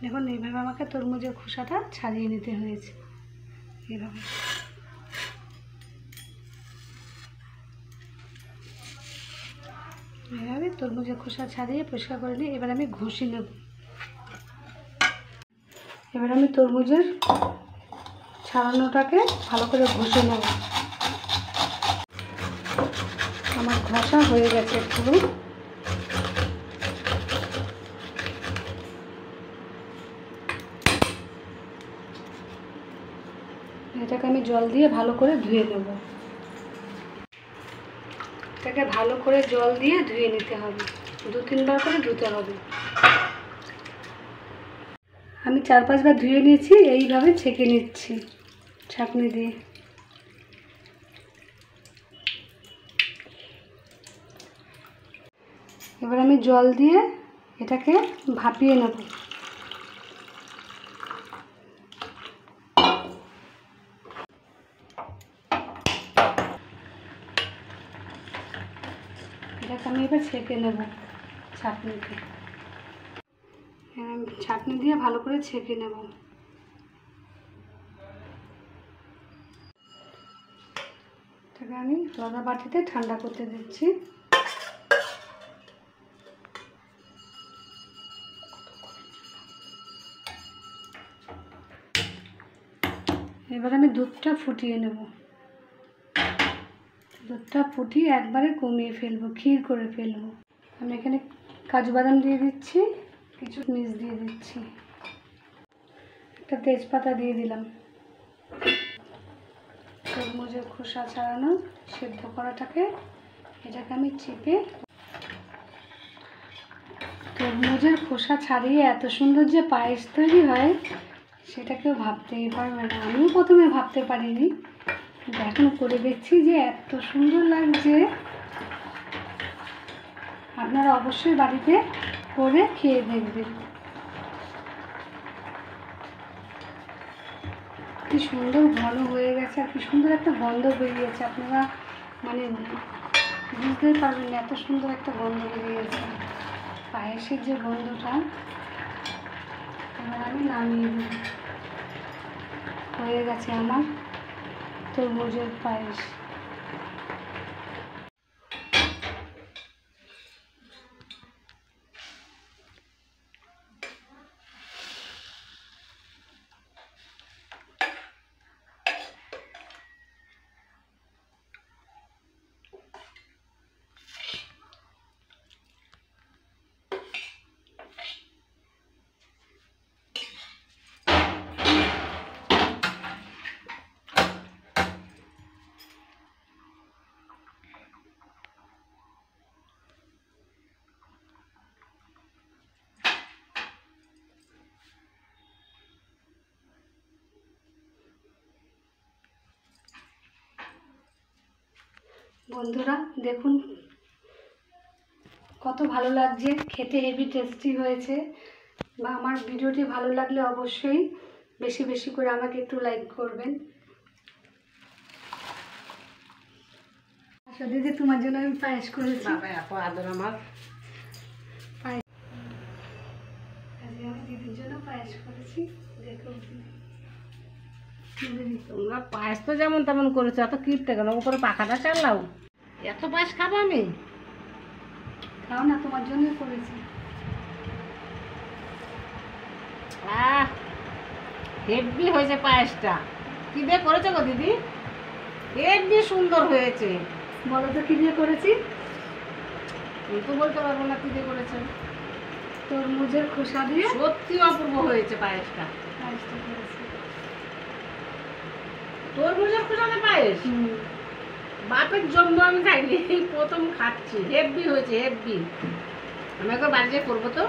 দেখুন এইভাবে আমাকে তরমুজের খোসাটা ছাড়িয়ে নিতে হয়েছে। এইভাবে এইভাবে তরমুজের খোসা ছাড়িয়ে পরিষ্কার করে নিই। এবার আমি ঘষে নেব। এবার আমি তরমুজের ছাড়ানোটাকে ভালো করে ঘষে নেব। আমার ঘষা হয়ে গেছে পুরো। এটাকে আমি জল দিয়ে ভালো করে ধুয়ে নেব। এটাকে ভালো করে জল দিয়ে ধুয়ে নিতে হবে, 2-3 বার করে ধুতে হবে। আমি 4-5 বার ধুয়ে নিয়েছি। এইভাবে ছেঁকে নিচ্ছি ছাঁকনি দিয়ে। এবার আমি জল দিয়ে এটাকে ভাপিয়ে নেব। এটাকে আমি এবার ছেঁকে নেব ছাঁকনিতে। ছাঁকনি দিয়ে ভালো করে ছেঁকে নেব। এটাকে আমি আলাদা বাটিতে ঠান্ডা করতে দিচ্ছি। এবার আমি দুধটা ফুটিয়ে নেব। দুধটা ফুটিয়ে একবারে কমিয়ে ফেলবো, ক্ষীর করে ফেলবো। আমি এখানে কাজু বাদাম দিয়ে দিচ্ছি, কিছু কিশমিশ দিয়ে দিচ্ছি, একটা তেজপাতা দিয়ে দিলাম। তরমুজের খোসা ছাড়ানো সেদ্ধ করাটাকে এটাকে আমি চেপে, তরমুজের খোসা ছাড়িয়ে এত সুন্দর যে পায়েস তৈরি হয় সেটা কেউ ভাবতেই পারবে না। আমিও প্রথমে ভাবতে পারিনি, কিন্তু এখন করে দেখছি যে এত সুন্দর লাগছে। আপনারা অবশ্যই বাড়িতে করে খেয়ে দেখবেন। কি সুন্দর ঘন হয়ে গেছে আর কি সুন্দর একটা গন্ধ বেরিয়েছে। আপনারা মানে বুঝতেই পারবেন না, এত সুন্দর একটা গন্ধ বেরিয়েছে পায়েসের যে গন্ধটা। এবার আমি নামিয়ে দেব। হয়ে গেছে আমার তরমুজের পায়েস। বন্ধুরা দেখুন কত ভালো লাগছে, খেতে হেভি টেস্টি হয়েছে। বা আমার ভিডিওটি ভালো লাগলে অবশ্যই বেশি বেশি করে আমাকে একটু লাইক করবেন। আচ্ছা দিদি, তোমার জন্য আমি পায়েস করেছি। এত আদর আমার পায়েস, আজকে আমি দিদির জন্য পায়েস করেছি। দেখো তোমরা পায়েস তো যেমন তেমন করেছো, এত কিপটে কেন উপরে পাখাটা চালাও? এত পায়েস খাবো আমি? খাও না, তোমার জন্যই করেছি। হেভি হয়েছে পায়েসটা। কি দিয়ে করেছো গো দিদি? হেভি সুন্দর হয়েছে। বলো তো কি দিয়ে করেছি? আমি তো বলতে পারবো না কি দিয়ে করেছেন। তরমুজের খোসা দিয়ে সত্যি অপূর্ব হয়েছে পায়েসটা। পায়েসটা করেছি। তরমুজের খোসা দিয়ে পায়েস বাপের জন্য আমি খাইনি, প্রথম খাচ্ছি। হেভি হয়েছে হেভি। আমি একবার বাড়ি যেয়ে করবো তো।